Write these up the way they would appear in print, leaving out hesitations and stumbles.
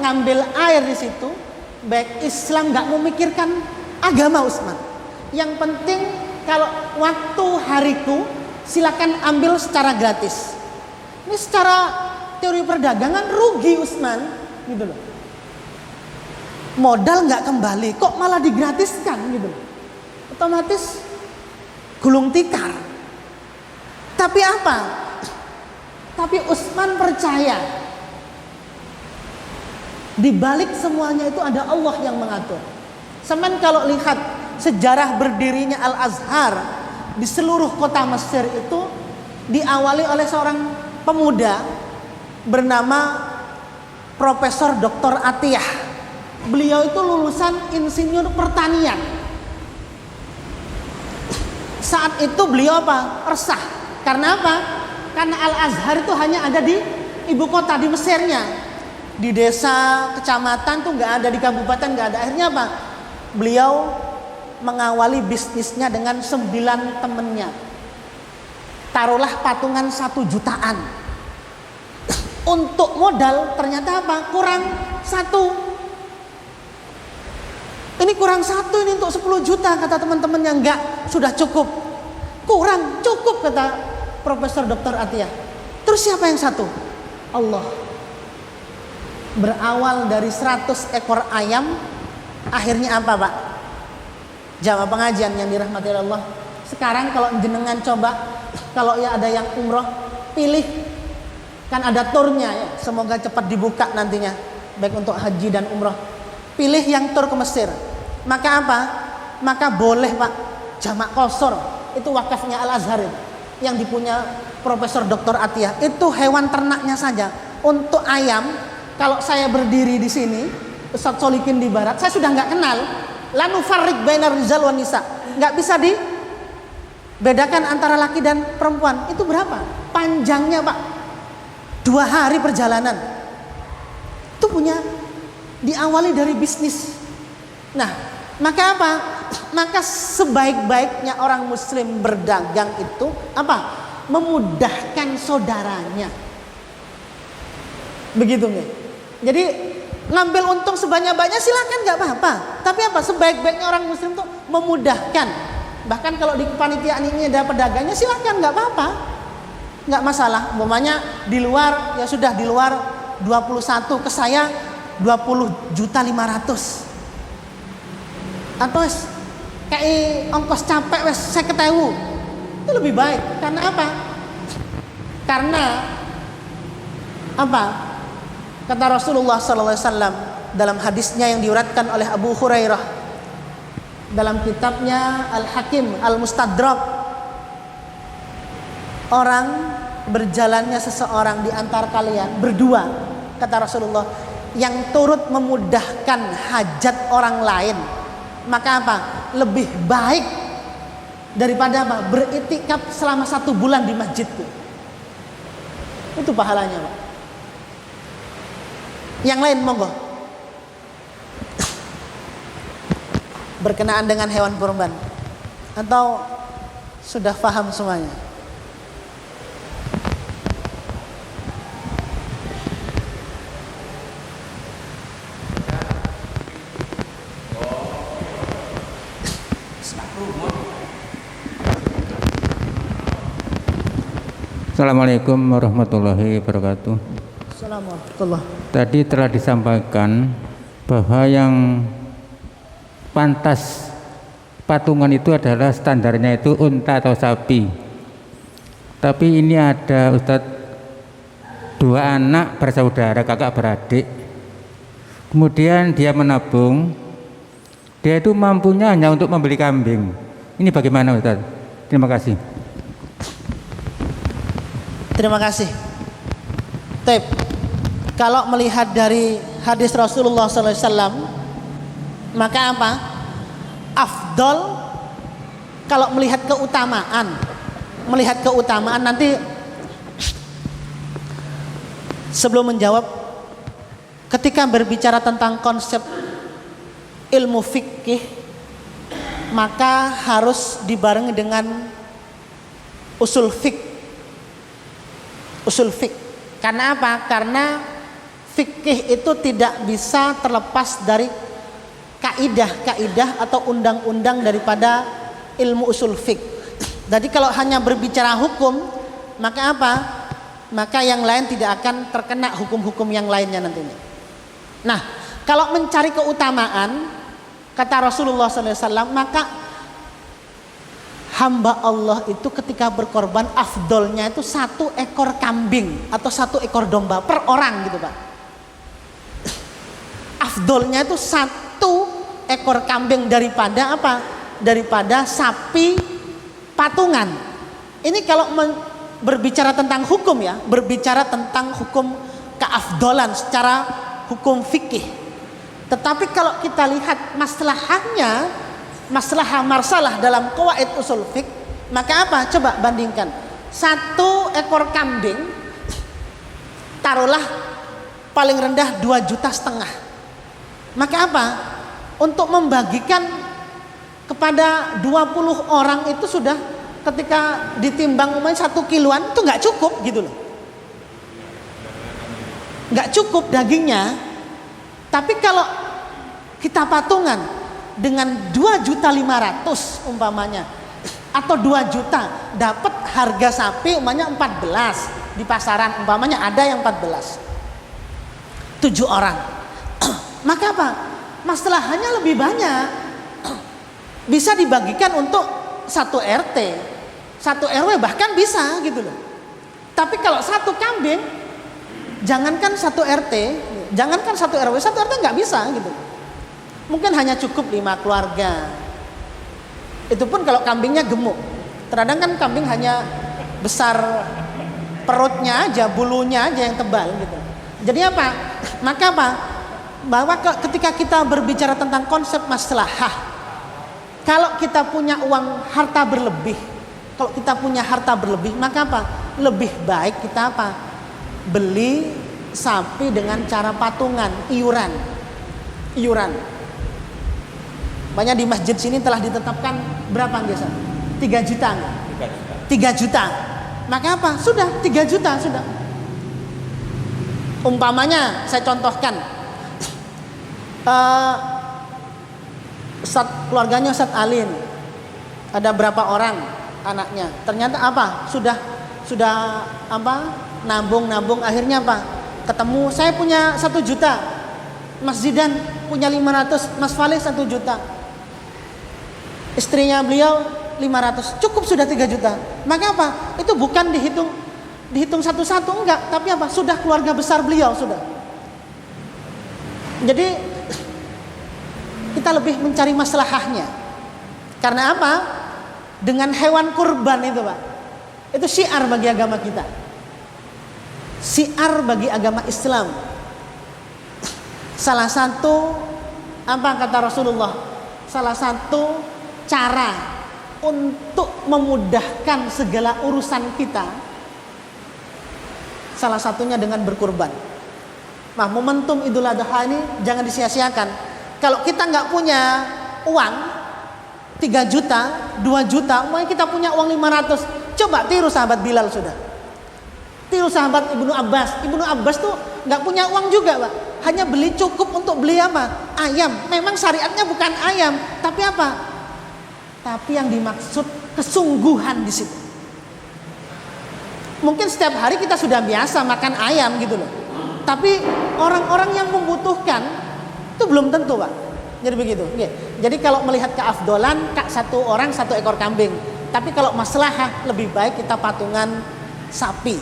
ngambil air di situ, baik Islam nggak memikirkan agama Utsman. Yang penting kalau waktu hariku silakan ambil secara gratis. Ini secara teori perdagangan rugi Utsman, gitu loh. Modal nggak kembali, kok malah digratiskan, gitu loh. Otomatis gulung tikar. Tapi apa? Tapi Utsman percaya di balik semuanya itu ada Allah yang mengatur. Semen kalau lihat sejarah berdirinya Al-Azhar di seluruh kota Mesir itu diawali oleh seorang pemuda bernama Profesor Dr. Atiyah. Beliau itu lulusan insinyur pertanian. Saat itu beliau apa? Resah. Karena apa? Karena Al-Azhar itu hanya ada di ibu kota, di Mesirnya. Di desa, kecamatan tuh nggak ada, di kabupaten nggak ada. Akhirnya apa? Beliau mengawali bisnisnya dengan 9 temennya. Taruhlah patungan 1 jutaan. Untuk modal ternyata apa? Kurang 1. Ini kurang 1 ini untuk 10 juta kata teman-temannya. Enggak, sudah cukup. Kurang, cukup kata Profesor Dr. Atiyah. Terus siapa yang 1? Allah. Berawal dari 100 ekor ayam, akhirnya apa, Pak? Jamaah pengajian yang dirahmati Allah. Sekarang kalau jenengan coba, kalau ya ada yang umroh, pilih, kan ada turnya ya, semoga cepat dibuka nantinya, baik untuk haji dan umroh. Pilih yang tur ke Mesir. Maka apa? Maka boleh, Pak, jamak kosor. Itu wakafnya Al-Azhar yang dipunya Profesor Dr. Atiyah. Itu hewan ternaknya saja. Untuk ayam, kalau saya berdiri di sini, Ustadz Solikin di barat, saya sudah nggak kenal. Lanu farrik bainar rizal wan nisa. Nggak bisa dibedakan antara laki dan perempuan. Itu berapa? Panjangnya, Pak, 2 hari perjalanan. Itu punya diawali dari bisnis. Nah, maka apa? Maka sebaik-baiknya orang muslim berdagang itu apa? Memudahkan saudaranya. Begitu nih. Jadi ngambil untung sebanyak-banyak silakan, nggak apa-apa. Tapi apa? Sebaik-baiknya orang muslim tuh memudahkan. Bahkan kalau di kepanitiaan ini ada pedagangnya silakan, nggak apa-apa. Nggak masalah. Umpamanya di luar, ya sudah di luar 21, ke saya 20.500.000. Atau kayak ongkos capek wes 50.000. Itu lebih baik. Karena apa? Karena apa? Kata Rasulullah SAW dalam hadisnya yang diuratkan oleh Abu Hurairah dalam kitabnya Al-Hakim Al-Mustadrak, orang berjalannya seseorang di antara kalian berdua, kata Rasulullah, yang turut memudahkan hajat orang lain, maka apa? Lebih baik daripada apa? Beriktikaf selama 1 bulan di masjid. Itu pahalanya, Pak. Yang lain monggo. Berkenaan dengan hewan kurban atau sudah paham semuanya? Assalamualaikum warahmatullahi wabarakatuh. Assalamualaikum. Tadi telah disampaikan bahwa yang pantas patungan itu adalah standarnya itu unta atau sapi. Tapi ini ada Ustadz 2 anak bersaudara, kakak beradik. Kemudian dia menabung. Dia itu mampunya hanya untuk membeli kambing. Ini bagaimana, Ustadz? Terima kasih. Terima kasih. Tep, kalau melihat dari hadis Rasulullah SAW, maka apa? Afdol kalau melihat keutamaan nanti sebelum menjawab, ketika berbicara tentang konsep ilmu fikih, maka harus dibarengi dengan usul fik. Karena apa? Karena fikih itu tidak bisa terlepas dari kaidah-kaidah atau undang-undang daripada ilmu usul fik. Jadi kalau hanya berbicara hukum, maka apa? Maka yang lain tidak akan terkena hukum-hukum yang lainnya nantinya. Nah, kalau mencari keutamaan, kata Rasulullah SAW, maka hamba Allah itu ketika berkorban afdolnya itu 1 ekor kambing atau 1 ekor domba per orang gitu Pak. Afdolnya itu 1 ekor kambing daripada apa? Daripada sapi patungan. Ini kalau berbicara tentang hukum ya, berbicara tentang hukum keafdolan secara hukum fikih. Tetapi kalau kita lihat maslahahnya, maslahah marsalah dalam qawaid usul fik, maka apa? Coba bandingkan. 1 ekor kambing taruhlah paling rendah 2,5 juta. Maka apa? Untuk membagikan kepada 20 orang itu sudah, ketika ditimbang umumnya 1 kiloan itu nggak cukup gitu loh. Nggak cukup dagingnya. Tapi kalau kita patungan dengan 2.500.000 umpamanya, atau 2 juta, dapat harga sapi umpamanya 14 di pasaran, umpamanya ada yang 14, 7 orang. Maka apa? Maslahannya lebih banyak. Bisa dibagikan untuk 1 RT, 1 RW bahkan bisa gitu loh. Tapi kalau 1 kambing, jangankan 1 RT, jangankan 1 RW, 1 RT nggak bisa gitu. Mungkin hanya cukup 5 keluarga. Itu pun kalau kambingnya gemuk. Terkadang kan kambing hanya besar perutnya aja, bulunya aja yang tebal gitu. Jadi apa? Maka apa? Bahwa ketika kita berbicara tentang konsep maslahah, kalau kita punya uang harta berlebih, kalau kita punya harta berlebih, maka apa? Lebih baik kita apa? Beli sapi dengan cara patungan, iuran. Banyak di masjid sini telah ditetapkan berapa biasa? 3 juta enggak? 3 juta. Maka apa? Sudah 3 juta sudah. Umpamanya saya contohkan, keluarganya Ustadz Alin, ada berapa orang anaknya? Ternyata apa? Sudah apa? Nabung, akhirnya apa? Ketemu, saya punya 1 juta, Mas Zidan punya 500, Mas Falih 1 juta, istrinya beliau 500, cukup sudah 3 juta. Maka apa? Itu bukan dihitung satu-satu, enggak, tapi apa? Sudah keluarga besar beliau sudah. Jadi kita lebih mencari maslahahnya. Karena apa? Dengan hewan kurban itu Pak, itu syiar bagi agama kita, syiar bagi agama Islam. Salah satu apa kata Rasulullah, salah satu cara untuk memudahkan segala urusan kita, salah satunya dengan berkurban. Nah, momentum Idul Adha ini jangan disia-siakan. Kalau kita nggak punya uang 3 juta, 2 juta, mungkin kita punya uang 500. Coba tiru sahabat Bilal sudah. Tiru sahabat Ibnu Abbas. Ibnu Abbas tuh nggak punya uang juga Pak. Hanya beli cukup untuk beli apa? Ayam. Memang syariatnya bukan ayam, tapi apa? Tapi yang dimaksud kesungguhan di situ. Mungkin setiap hari kita sudah biasa makan ayam gitu loh. Tapi orang-orang yang membutuhkan itu belum tentu Pak. Jadi begitu. Jadi kalau melihat keafdolan, 1 orang 1 ekor kambing. Tapi kalau maslahah lebih baik kita patungan sapi.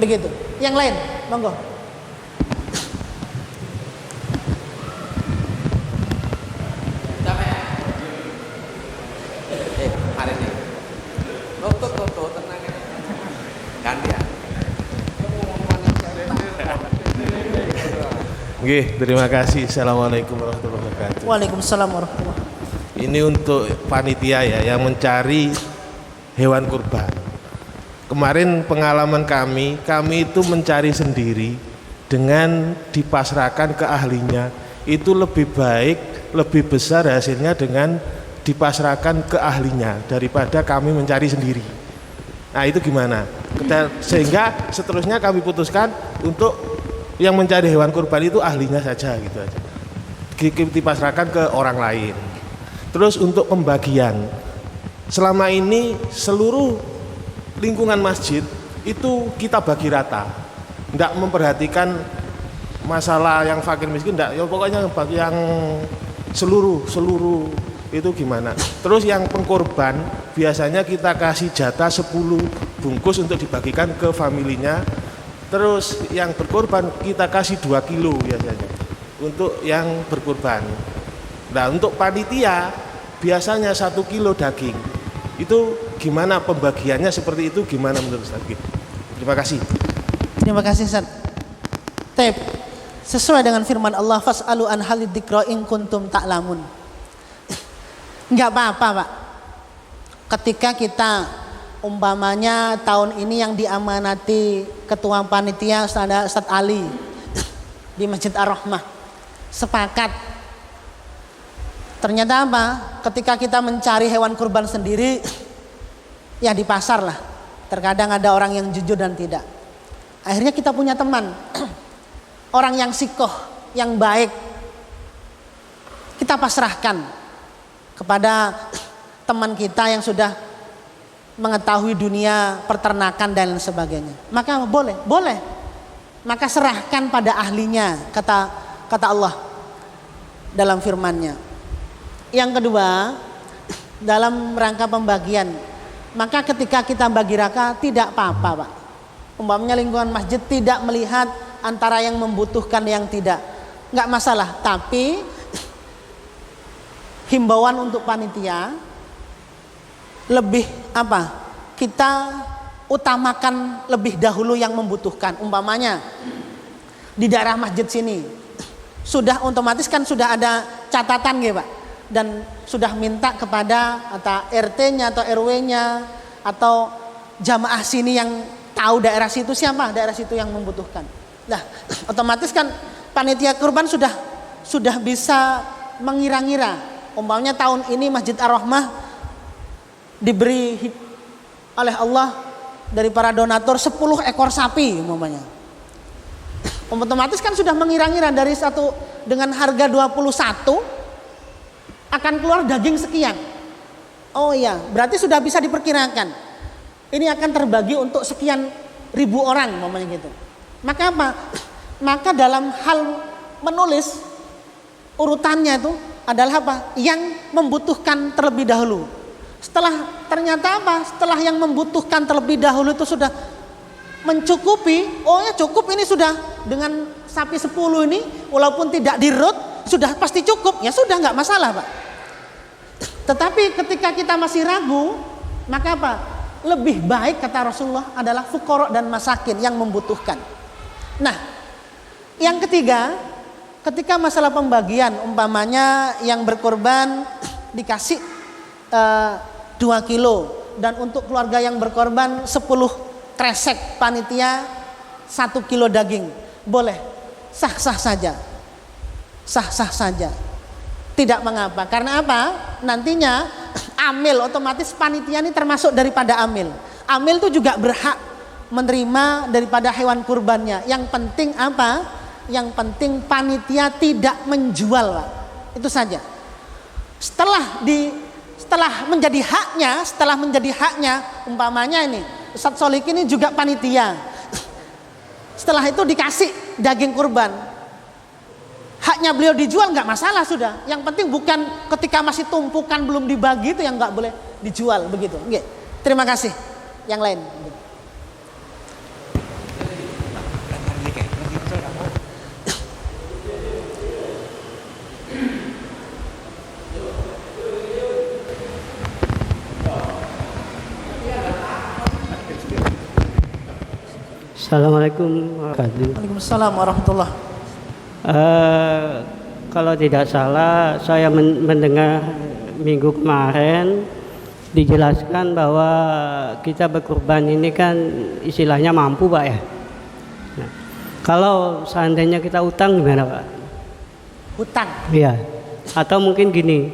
Begitu. Yang lain, monggo. Hari ini. Tuh, tenang ya. Ganti ya. Oke, terima kasih. Assalamualaikum warahmatullahi wabarakatuh. Waalaikumsalam warahmatullahi wabarakatuh. Ini untuk panitia ya yang mencari hewan kurban. Kemarin pengalaman kami itu mencari sendiri dengan dipasrahkan ke ahlinya. Itu lebih baik, lebih besar hasilnya dengan dipasrahkan ke ahlinya daripada kami mencari sendiri. Nah itu gimana? Sehingga seterusnya kami putuskan untuk Yang mencari hewan kurban itu ahlinya saja gitu aja. Dipasrahkan ke orang lain. Terus untuk pembagian, selama ini seluruh lingkungan masjid itu kita bagi rata, tidak memperhatikan masalah yang fakir miskin, tidak, ya pokoknya bagi yang seluruh itu gimana. Terus yang pengkorban biasanya kita kasih jatah 10 bungkus untuk dibagikan ke familinya. Terus yang berkorban kita kasih 2 kilo biasanya untuk yang berkorban. Nah untuk panitia biasanya 1 kilo daging. Itu gimana pembagiannya seperti itu, gimana menurut Ustaz? Terima kasih. Terima kasih Ustaz. Tep, sesuai dengan firman Allah, fas'alu an halid dzikra in kuntum ta'lamun. Enggak apa-apa, Pak. Ketika kita umpamanya tahun ini yang diamanati ketua panitia Ustaz Ali di Masjid Ar-Rahmah, sepakat. Ternyata apa? Ketika kita mencari hewan kurban sendiri, ya di pasar lah. Terkadang ada orang yang jujur dan tidak. Akhirnya kita punya teman, orang yang sikoh, yang baik. Kita pasrahkan kepada teman kita yang sudah mengetahui dunia peternakan dan lain sebagainya. Maka boleh. Maka serahkan pada ahlinya, kata Allah dalam firman-Nya. Yang kedua, dalam rangka pembagian, maka ketika kita bagi raka tidak apa-apa, Pak. Umpamanya lingkungan masjid tidak melihat antara yang membutuhkan yang tidak, nggak masalah. Tapi himbauan untuk panitia lebih apa? Kita utamakan lebih dahulu yang membutuhkan. Umpamanya di daerah masjid sini sudah otomatis kan sudah ada catatan gitu, Pak. Dan sudah minta kepada atau RT-nya atau RW-nya atau jamaah sini yang tahu daerah situ siapa, daerah situ yang membutuhkan. Nah, otomatis kan panitia kurban sudah bisa mengira-ngira. Umpamanya tahun ini Masjid Ar-Rahmah diberi oleh Allah dari para donatur 10 ekor sapi umpamanya. Otomatis kan sudah mengira-ngira dari satu dengan harga 21 akan keluar daging sekian. Oh iya, berarti sudah bisa diperkirakan. Ini akan terbagi untuk sekian ribu orang umpamanya gitu. Maka apa? Maka dalam hal menulis urutannya itu adalah apa? Yang membutuhkan terlebih dahulu. Setelah ternyata apa? Setelah yang membutuhkan terlebih dahulu itu sudah mencukupi, oh ya cukup ini sudah dengan sapi 10 ini walaupun tidak dirut sudah pasti cukup, ya sudah nggak masalah, Pak. Tetapi ketika kita masih ragu, maka apa? Lebih baik kata Rasulullah adalah fuqara dan masakin yang membutuhkan. Nah, yang ketiga, ketika masalah pembagian, umpamanya yang berkorban dikasih 2 kilo dan untuk keluarga yang berkorban 10 kresek panitia 1 kilo daging, boleh, sah-sah saja. Sah-sah saja, tidak mengapa. Karena apa? Nantinya amil, otomatis panitia ini termasuk daripada amil. Amil itu juga berhak menerima daripada hewan kurbannya. Yang penting apa? Yang penting panitia tidak menjual, Pak. Itu saja. Setelah menjadi haknya, umpamanya ini Ustadz Solik ini juga panitia. Setelah itu dikasih daging kurban. Haknya beliau dijual nggak masalah sudah. Yang penting bukan ketika masih tumpukan belum dibagi itu yang nggak boleh dijual begitu. Oke. Terima kasih. Yang lain. Assalamualaikum warahmatullahi wabarakatuh. Waalaikumsalam warahmatullah. Kalau tidak salah saya mendengar minggu kemarin dijelaskan bahwa kita berkurban ini kan istilahnya mampu, Pak ya. Nah, kalau seandainya kita utang gimana, Pak? Hutang. Iya. Atau mungkin gini,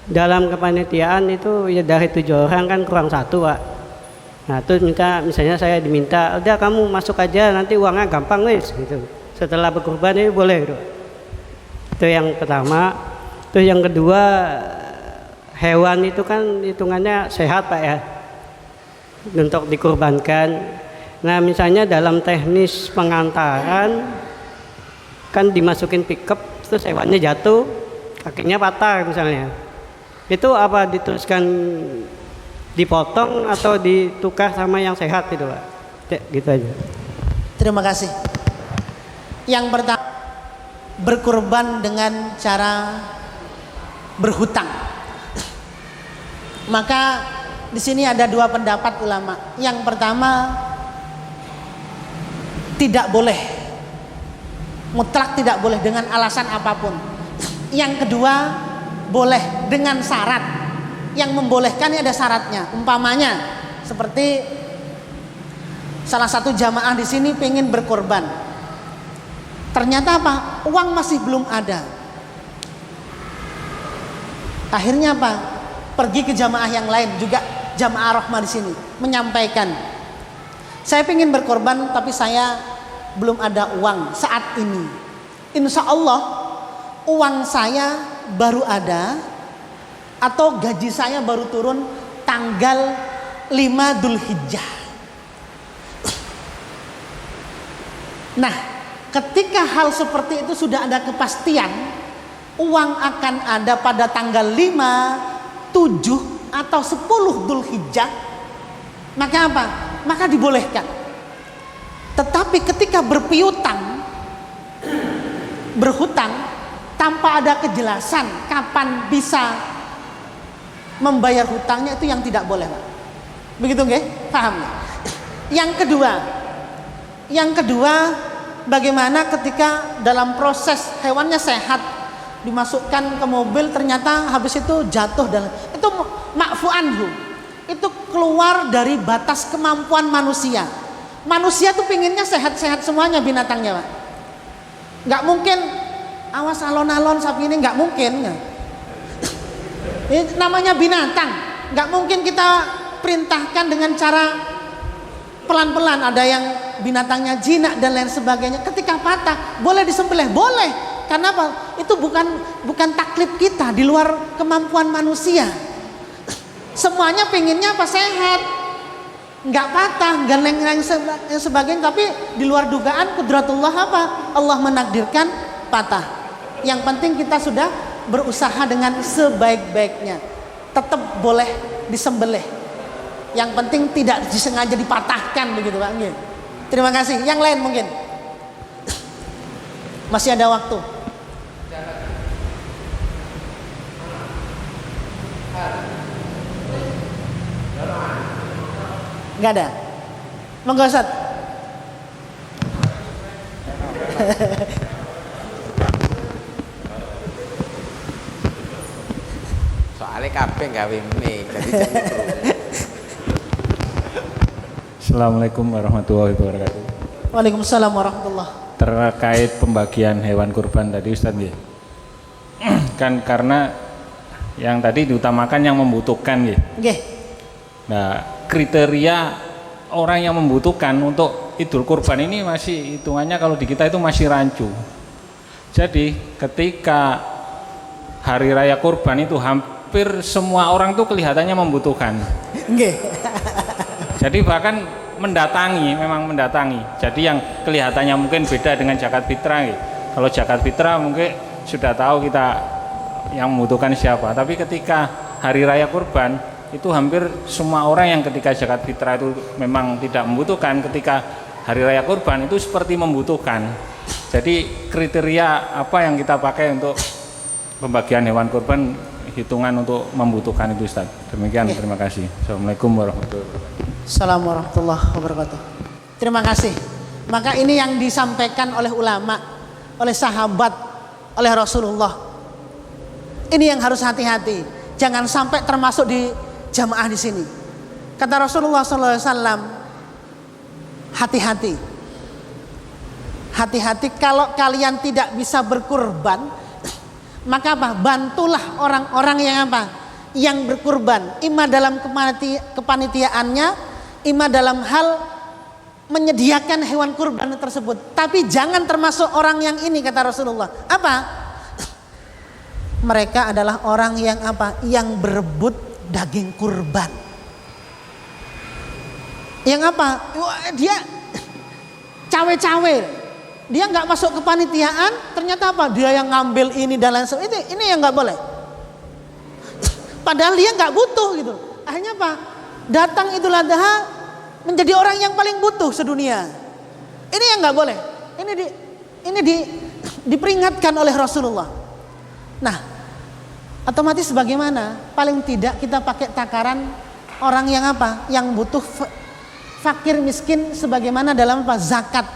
dalam kepanitiaan itu ya dari 7 orang kan kurang 1, Pak. Nah terus misalnya saya diminta, udah kamu masuk aja nanti uangnya gampang wes gitu. Setelah berkurban ini boleh gitu. Itu yang pertama. Terus yang kedua, hewan itu kan hitungannya sehat Pak ya, untuk dikurbankan. Nah misalnya dalam teknis pengantaran kan dimasukin pickup terus hewannya jatuh, kakinya patah misalnya, itu apa diteruskan dipotong atau ditukar sama yang sehat gitu Pak? Gitu aja. Terima kasih. Yang pertama, berkurban dengan cara berhutang. Maka di sini ada dua pendapat ulama. Yang pertama, tidak boleh, mutlak tidak boleh dengan alasan apapun. Yang kedua, boleh dengan syarat. Yang membolehkan ini ada syaratnya. Umpamanya seperti salah satu jamaah di sini pengen berkorban. Ternyata apa? Uang masih belum ada. Akhirnya apa? Pergi ke jamaah yang lain, juga jamaah rahmah di sini, menyampaikan, saya pengen berkorban tapi saya belum ada uang saat ini. Insya Allah uang saya baru ada atau gaji saya baru turun tanggal 5 Dzulhijjah. Nah, ketika hal seperti itu sudah ada kepastian uang akan ada pada tanggal 5, 7 atau 10 Dzulhijjah, maka apa? Maka dibolehkan. Tetapi ketika berpiutang, berhutang tanpa ada kejelasan kapan bisa membayar hutangnya, itu yang tidak boleh Pak. Begitu nggih? Paham ya? Yang kedua, bagaimana ketika dalam proses hewannya sehat dimasukkan ke mobil, ternyata habis itu jatuh, dan itu ma'fu anhu, itu keluar dari batas kemampuan manusia. Manusia tuh pinginnya sehat-sehat semuanya binatangnya Pak. Nggak mungkin awas alon-alon sapi ini, nggak mungkin. Ini namanya binatang, nggak mungkin kita perintahkan dengan cara pelan-pelan. Ada yang binatangnya jinak dan lain sebagainya. Ketika patah boleh disembelih, boleh. Karena apa? Itu bukan taklif kita, di luar kemampuan manusia. Semuanya pengennya apa? Sehat, nggak patah, nggak lain sebagainya. Tapi di luar dugaan kudratullah apa? Allah menakdirkan patah. Yang penting kita sudah berusaha dengan sebaik-baiknya, tetap boleh disembelih. Yang penting tidak disengaja dipatahkan begitu Pak. Terima kasih. Yang lain mungkin masih ada waktu. Enggak ada. Monggo Ustaz. Soalnya kabeh gawe mic, jadi jangan. Assalamualaikum warahmatullahi wabarakatuh. Waalaikumsalam warahmatullah. Terkait pembagian hewan kurban tadi Ustaz ya. Kan karena yang tadi diutamakan yang membutuhkan ya. Nggih. Nah, kriteria orang yang membutuhkan untuk Idul Kurban ini masih hitungannya kalau di kita itu masih rancu. Jadi ketika hari raya kurban itu hampir semua orang tuh kelihatannya membutuhkan. Nggih. Jadi bahkan memang mendatangi. Jadi yang kelihatannya mungkin beda dengan zakat fitrah. Gitu. Kalau zakat fitrah mungkin sudah tahu kita yang membutuhkan siapa. Tapi ketika hari raya kurban itu hampir semua orang yang ketika zakat fitrah itu memang tidak membutuhkan, ketika hari raya kurban itu seperti membutuhkan. Jadi kriteria apa yang kita pakai untuk pembagian hewan kurban, hitungan untuk membutuhkan itu Ustaz. Demikian, terima kasih. Assalamualaikum warahmatullahi wabarakatuh. Assalamualaikum warahmatullahi wabarakatuh. Terima kasih. Maka ini yang disampaikan oleh ulama, oleh sahabat, oleh Rasulullah. Ini yang harus hati-hati. Jangan sampai termasuk di jamaah di sini. Kata Rasulullah SAW, hati-hati. Hati-hati kalau kalian tidak bisa berkurban, maka apa? Bantulah orang-orang yang apa? Yang berkurban. Ima dalam kepanitiaannya, ima dalam hal menyediakan hewan kurban tersebut, tapi jangan termasuk orang yang ini, kata Rasulullah. Apa? Mereka adalah orang yang apa? Yang berebut daging kurban. Yang apa? Dia cawe-cawe. Dia nggak masuk ke panitiaan, ternyata apa? Dia yang ngambil ini dan lain sebagainya. Ini yang nggak boleh. Padahal dia nggak butuh gitu. Akhirnya apa? Datang Idul Adha menjadi orang yang paling butuh sedunia. Ini yang nggak boleh. Ini diperingatkan oleh Rasulullah. Nah, otomatis bagaimana? Paling tidak kita pakai takaran orang yang apa? Yang butuh, fakir miskin, sebagaimana dalam apa? Zakat.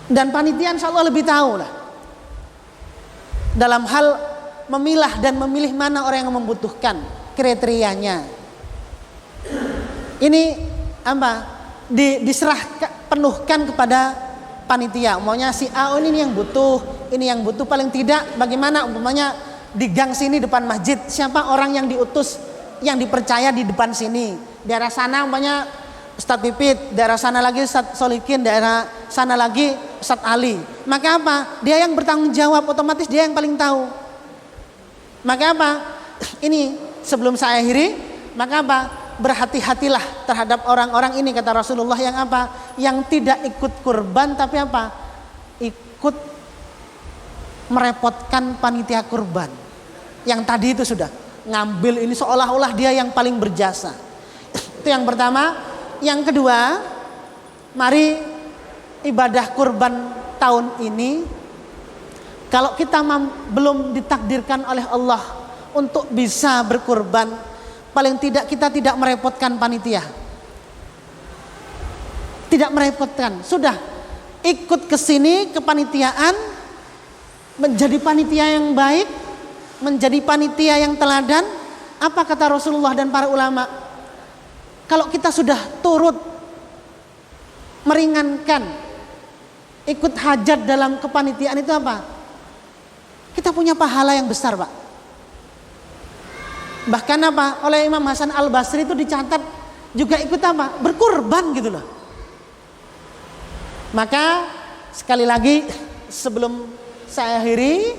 Dan panitia insya Allah lebih tahu lah dalam hal memilah dan memilih mana orang yang membutuhkan, kriterianya. Ini apa? Penuhkan kepada panitia. Maunya si A, oh ini yang butuh, paling tidak bagaimana umpamanya di gang sini depan masjid, siapa orang yang diutus yang dipercaya di depan sini. Daerah sana umpamanya Ustadz Pipit, daerah sana lagi Ustadz Solikin, daerah sana lagi Ustadz Ali. Maka apa? Dia yang bertanggung jawab, otomatis dia yang paling tahu. Maka apa? Ini sebelum saya akhiri, maka apa? Berhati-hatilah terhadap orang-orang ini, kata Rasulullah, yang apa? Yang tidak ikut kurban tapi apa? Ikut merepotkan panitia kurban. Yang tadi itu sudah ngambil ini seolah-olah dia yang paling berjasa. Itu yang pertama. Yang kedua, mari ibadah kurban tahun ini, kalau kita belum ditakdirkan oleh Allah untuk bisa berkurban, paling tidak kita tidak merepotkan panitia. Tidak merepotkan, sudah ikut ke sini ke panitiaan, menjadi panitia yang baik, menjadi panitia yang teladan. Apa kata Rasulullah dan para ulama? Kalau kita sudah turut meringankan, ikut hajat dalam kepanitiaan itu apa? Kita punya pahala yang besar, Pak. Bahkan apa? Oleh Imam Hasan Al-Basri itu dicatat juga ikut apa? Berkurban gitu loh. Maka sekali lagi sebelum saya akhiri,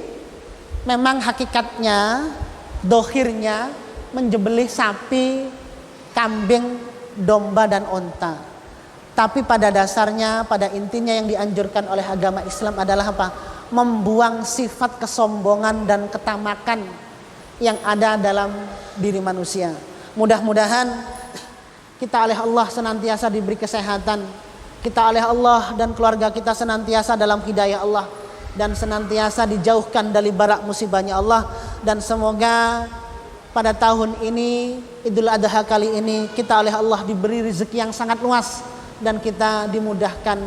memang hakikatnya, dohirnya menjembelih sapi, kambing, domba dan onta. Tapi pada dasarnya, pada intinya yang dianjurkan oleh agama Islam adalah apa? Membuang sifat kesombongan dan ketamakan yang ada dalam diri manusia. Mudah-mudahan kita oleh Allah senantiasa diberi kesehatan. Kita oleh Allah dan keluarga kita senantiasa dalam hidayah Allah, dan senantiasa dijauhkan dari barak musibahnya Allah. Dan semoga pada tahun ini, Idul Adha kali ini, kita oleh Allah diberi rezeki yang sangat luas, dan kita dimudahkan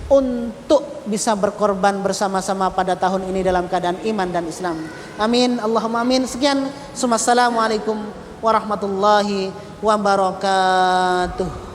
untuk bisa berkorban bersama-sama pada tahun ini dalam keadaan iman dan Islam. Amin, Allahumma amin. Sekian, assalamualaikum warahmatullahi wabarakatuh.